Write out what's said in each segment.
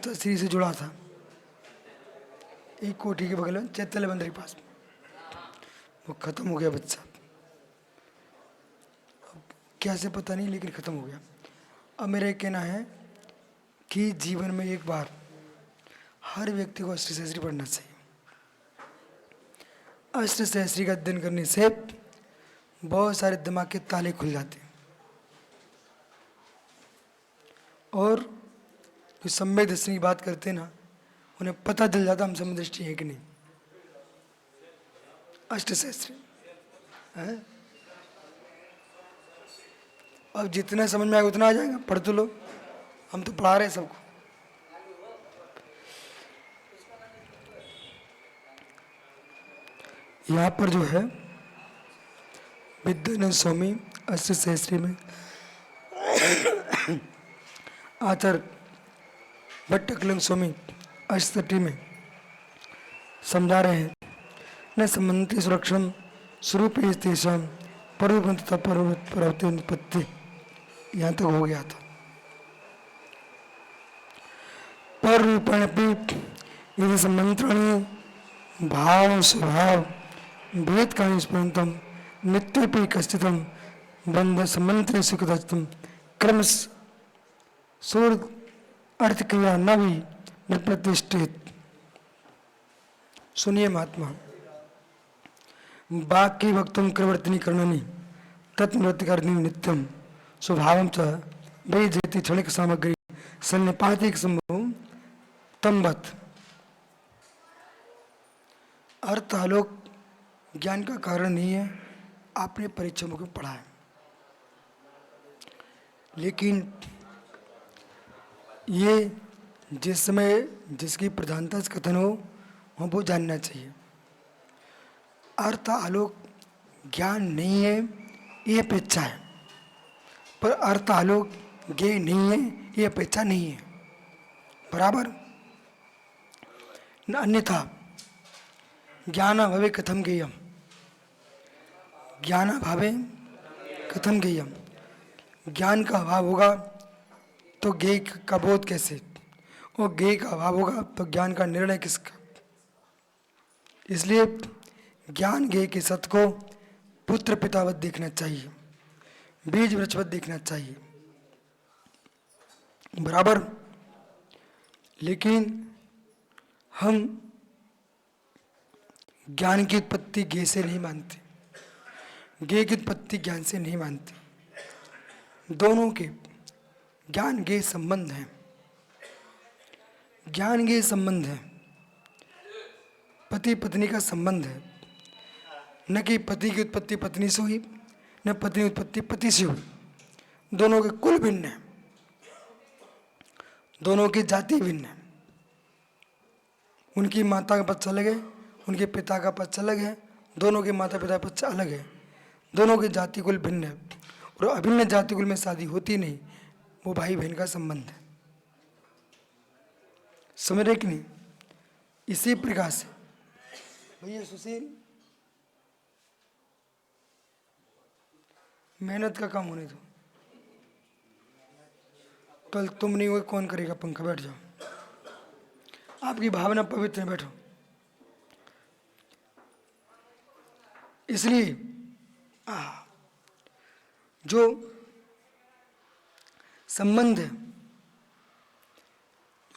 तस्वीर से जुड़ा था, एक कोठी के बगल में चैतन्य मंदिर के पास। वो ख़त्म हो गया बच्चा, अब कैसे पता नहीं, लेकिन ख़त्म हो गया। अब मेरा ये कहना है कि जीवन में एक बार हर व्यक्ति को अष्टसहस्री पढ़ना चाहिए। अष्टसहस्री का अध्ययन करने से बहुत सारे दिमाग के ताले खुल जाते हैं और जो सम्यक दृष्टि की बात करते हैं ना, उन्हें पता चल जाता हम सम्यक दृष्टि है कि नहीं। अष्टसहस्री है, अब जितना समझ में आएगा उतना आ जाएगा। पढ़ तो लो, हम तो पढ़ा रहे हैं सबको। यहाँ पर जो है विद्यानंद स्वामी अष्टसहस्री में आचार्य भट्टकलिंग स्वामी अष्टसठी में समझा रहे हैं, न संबंधित सुरक्षण स्वरूप तेषाम पर्वतता पर्वतोत्पत्ति। यहाँ तक हो गया था। पर रूपेण यदि संमंत्रणी भाव स्वभाव भेद का निष्पन्नतम नित्यपि कश्चितम बंध संमंत्रे सुखदस्तम क्रम सूर अर्थ क्रिया न भी निप्रतिष्ठित। सुनिए महात्मा, बाकी वक्तुम प्रवर्तनी करणी तत्मृतिकरणी नित्यम स्वभावम च वे जयति क्षणिक सामग्री सन्निपातिक संभव तम्बत। अर्थ आलोक ज्ञान का कारण नहीं है, आपने परीक्षाओं को पढ़ा है, लेकिन ये जिस समय जिसकी प्रधानता से कथन हो वो जानना चाहिए। अर्थ आलोक ज्ञान नहीं है, ये अपेक्षा है, पर अर्थ आलोक ज्ञेय नहीं है, ये अपेक्षा नहीं है। बराबर न, अन्यथा ज्ञानाभावे कथम ज्ञेयम, ज्ञानाभावे कथम ज्ञेयम। ज्ञान का अभाव होगा तो ज्ञेय का बोध कैसे, और ज्ञेय का अभाव होगा तो ज्ञान का निर्णय किसका। इसलिए ज्ञान ज्ञेय के सत्य को पुत्र पितावत देखना चाहिए, बीज वृक्षवत देखना चाहिए। बराबर, लेकिन हम ज्ञान की उत्पत्ति ज्ञेय से नहीं मानते, ज्ञेय की उत्पत्ति ज्ञान से नहीं मानते। दोनों के ज्ञान ज्ञेय संबंध है, ज्ञान ज्ञेय संबंध है, पति पत्नी का संबंध है। न कि पति की उत्पत्ति पत्नी से हुई, न पत्नी की उत्पत्ति पति से हुई। दोनों के कुल भिन्न है, दोनों की जाति भिन्न है, उनकी माता का पक्ष अलग है, उनके पिता का पक्ष अलग है, दोनों के माता पिता का पक्ष अलग है, दोनों की जाति कुल भिन्न है। और अभिन्न जाति कुल में शादी होती नहीं, वो भाई बहन का संबंध है। समझ रहे कि नहीं? इसी प्रकार से भैया सुशील, मेहनत का काम होने दो, कल तुम नहीं हो कौन करेगा पंखा। बैठ जाओ, आपकी भावना पवित्र है, बैठो। इसलिए जो संबंध है,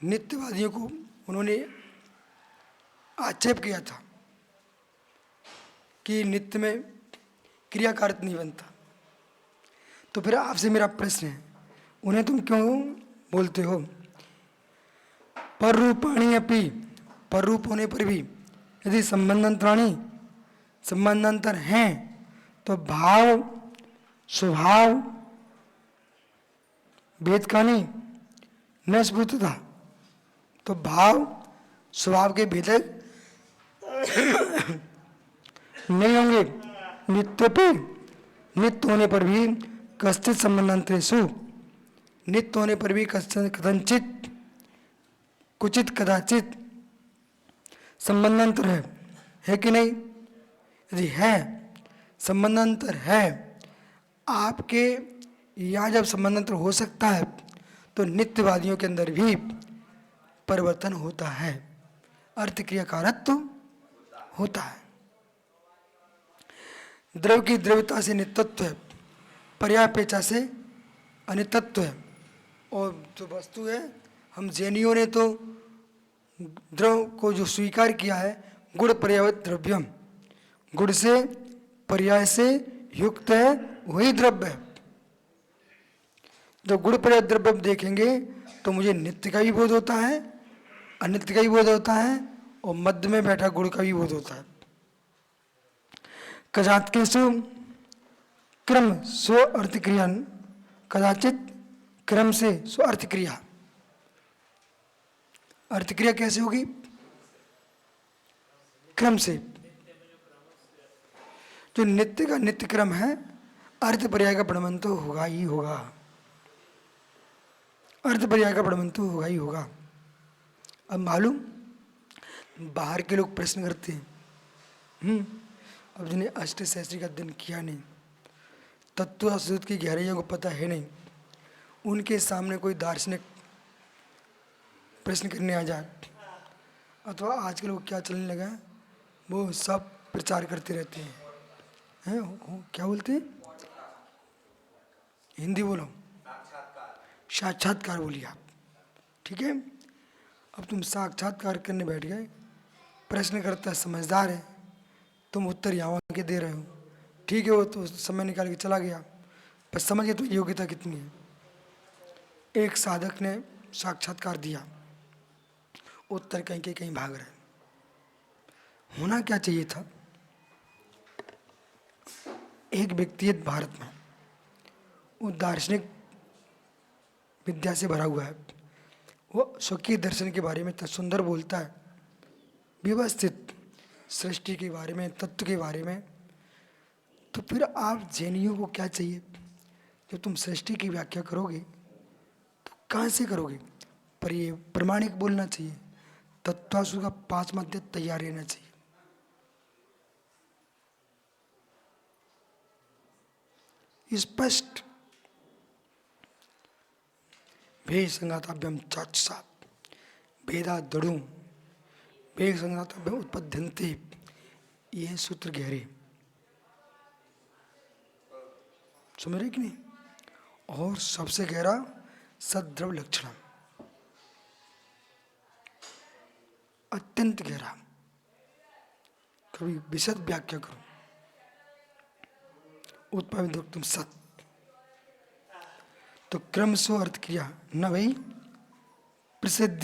नित्यवादियों को उन्होंने आक्षेप किया था कि नित्य में क्रिया का अर्थ नहीं बनता। तो फिर आपसे मेरा प्रश्न है, उन्हें तुम क्यों बोलते हो? पर रूपाणी अपि, पर रूप होने पर भी यदि संबंधांतराणी संबंधांतर हैं तो भाव स्वभाव भेद का नहीं न स्फूर्तता। तो भाव स्वभाव के भेदक नहीं होंगे। नित्य पे नित्य होने पर भी कश्चित संबंधांतरेषु, नित्य होने पर भी कथनचित कुचित कदाचित संबंधांतर है कि नहीं? यदि है, संबंधांतर है, आपके यहाँ जब संबंधांतर हो सकता है तो नित्यवादियों के अंदर भी परिवर्तन होता है, अर्थ क्रियाकारत्व होता है। द्रव की द्रव्यता से नित्यत्व है, पर्यापेक्षा से अनित्यत्व है। और जो वस्तु है, हम जैनियों ने तो द्रव को जो स्वीकार किया है, गुण पर्यावत द्रव्यम, गुण से पर्याय से युक्त है वही द्रव्य है। जब गुण पर्याय द्रव्य देखेंगे तो मुझे नित्य का भी बोध होता है, अनित्य का भी बोध होता है, और मध्य में बैठा गुण का भी बोध होता है। कदाचित क्रम स्व अर्थ क्रिया, कदाचित क्रम से स्व अर्थ क्रिया। अर्थ क्रिया कैसे होगी? क्रम से। जो नित्य का नित्य क्रम है, अर्थ पर्याय का प्रमाण तो होगा ही होगा, अर्थ पर्याय का प्रमाण तो होगा ही होगा। अब मालूम, बाहर के लोग प्रश्न करते हैं, अब जिन्हें अष्ट सहस्त्री का अध्ययन किया नहीं, तत्व अशुद्ध की गहराइयों को पता है नहीं, उनके सामने कोई दार्शनिक प्रश्न करने आ जाए, अथवा आजकल वो क्या चलने लगा है, वो सब प्रचार करते रहते हैं, क्या बोलते हैं, हिंदी बोलो, साक्षात्कार बोलिए आप, ठीक है। अब तुम साक्षात्कार करने बैठ गए, प्रश्न करता है, समझदार है, तुम उत्तर यहाँ के दे रहे हो, ठीक है, वो तो समय निकाल के चला गया, पर समझे तो योग्यता कितनी है। एक साधक ने साक्षात्कार दिया, उत्तर कहीं के कहीं भाग रहे। होना क्या चाहिए था? एक व्यक्ति है भारत में, वो दार्शनिक विद्या से भरा हुआ है, वो स्वकीय दर्शन के बारे में इतना सुंदर बोलता है, व्यवस्थित, सृष्टि के बारे में, तत्व के बारे में। तो फिर आप जैनियों को क्या चाहिए? जब तुम सृष्टि की व्याख्या करोगे तो कहाँ से करोगे? पर ये प्रमाणिक बोलना चाहिए, तत्वासु का 5 मध्य तैयार रहना चाहिए। स्पष्ट भेद संघाताभ्यम चाचा भेदा दड़ू भेद संघाताभ्यम उत्पद्यन्ते, ये सूत्र गहरे, समझ रहे कि नहीं? और सबसे गहरा सद्द्रव लक्षण, अत्यंत गहरा, कभी विशद व्याख्या करो, उत्पादित तुम सत। तो क्रम सो अर्थ क्रिया न भाई प्रसिद्ध,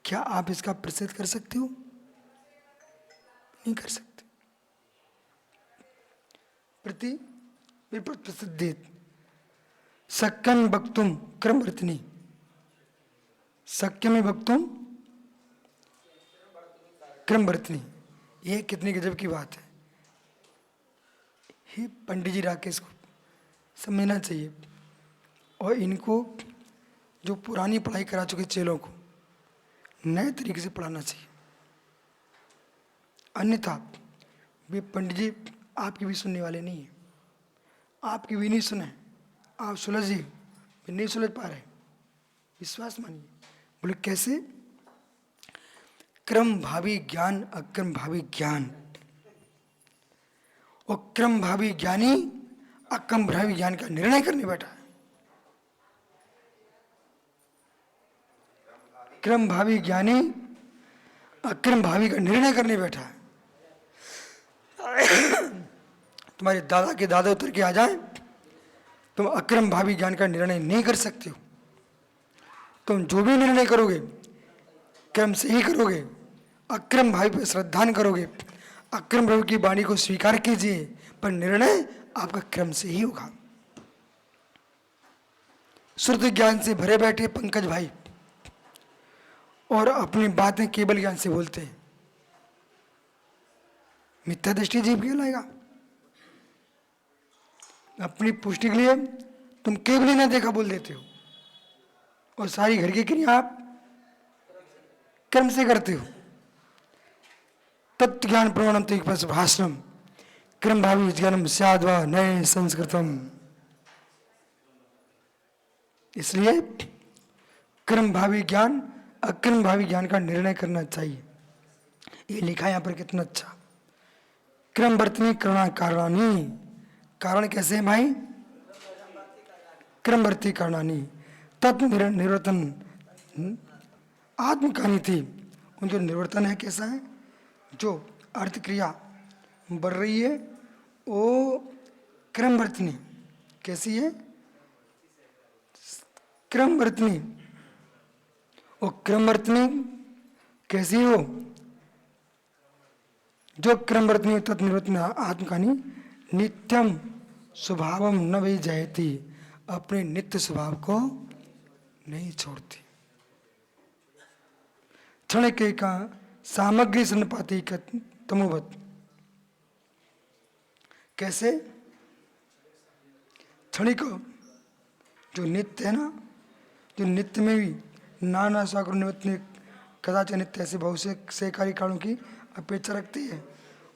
क्या आप इसका प्रसिद्ध कर सकते हो? नहीं कर सकते। प्रति विपरीत प्रसिद्ध सक्यम वक्तुम क्रमवर्तिनी, सक्यम वक्तुम क्रमवर्तिनी, ये कितनी गजब की बात है। ही पंडित जी राकेश को समझना चाहिए, और इनको जो पुरानी पढ़ाई करा चुके चेलों को नए तरीके से पढ़ाना चाहिए। अन्यथा वे पंडित जी आपकी भी सुनने वाले नहीं हैं, आपकी भी नहीं सुने, आप सुलझे भी नहीं सुलझ पा रहे, विश्वास मानिए। बोले कैसे? क्रम भावी ज्ञान, अक्रम भावी ज्ञान, और क्रम भावी ज्ञानी अक्रम भावी ज्ञान का निर्णय करने बैठा है। क्रम भावी ज्ञानी अक्रम भावी का निर्णय करने बैठा है। तुम्हारे दादा के दादा उतर के आ जाए, तुम अक्रम भावी ज्ञान का निर्णय नहीं कर सकते हो। तुम जो भी निर्णय करोगे क्रम से ही करोगे, अक्रम भावी पर श्रद्धा करोगे, अक्रम भावी की वाणी को स्वीकार कीजिए, पर निर्णय आपका क्रम से ही होगा। श्रुत ज्ञान से भरे बैठे पंकज भाई और अपनी बातें केवल ज्ञान से बोलते हैं, मिथ्या दृष्टि जीव कहलाएगा। अपनी पुष्टि के लिए तुम केवल ही ना देखा बोल देते हो, और सारी घर की क्रिया आप कर्म से करते हो। तत्व ज्ञान प्रमाणम तो भाषणम क्रम भावी ज्ञानम स्याद्वा नए संस्कृतम। इसलिए क्रम भावी ज्ञान अक्रम भावी ज्ञान का निर्णय करना चाहिए। ये लिखा है यहाँ पर कितना अच्छा। क्रम वर्तनी करणा कारणानी, कारण कैसे है भाई? क्रमवर्ती कारणानी तत्व निवर्तन आत्मकहानी थी। उन जो निवर्तन है कैसा है? जो अर्थ क्रिया बढ़ रही है वो क्रमवर्तनी कैसी है? क्रमवर्तनी। वो क्रमवर्तनी कैसी हो? जो क्रमवर्तनी तत्निवर्तन आत्मकहानी नित्यम स्वभावम न वही जयती, अपने नित्य स्वभाव को नहीं छोड़ती। क्षण के का सामग्री सन्नपाती तमोवत। कैसे? क्षणिक जो नित्य है ना, जो नित्य में भी नाना सागर निमित्त कदाच नित्य ऐसे बहुत से कार्य कारणों की अपेक्षा रखती है।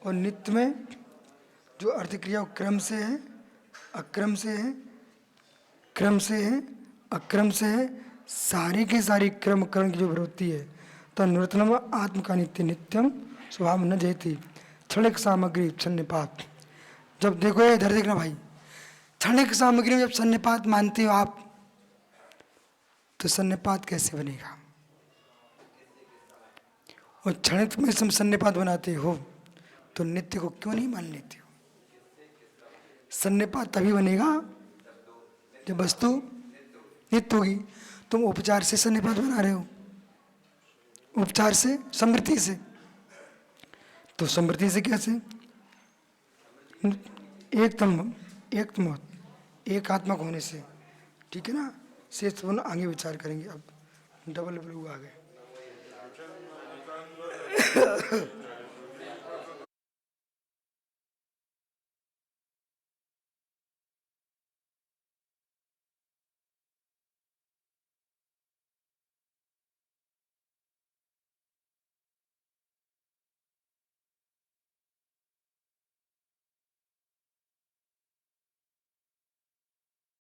और नित्य में जो अर्थ क्रिया क्रम से है, अक्रम से है, क्रम से है, अक्रम से है, सारी की सारी क्रम करण की जो वृत्ति है तो नूतनम आत्म का नित्य नित्यम स्वभाव न जयती क्षणिक सामग्री सन्निपात। जब देखो इधर देखना भाई, क्षणिक सामग्री में जब सन्निपात मानते हो आप तो सन्निपात कैसे बनेगा? और क्षणिक में सन्निपात बनाते हो तो नित्य को क्यों नहीं मान लेते हो? सन्निपात तभी बनेगा जब वस्तु नित्य होगी। तुम उपचार से सन्निपात बना रहे हो, उपचार से, समृद्धि से। तो समृद्धि से कैसे? एक आत्मक होने से, ठीक है ना? शेष आगे विचार करेंगे। अब डबल ब्लू आ गए।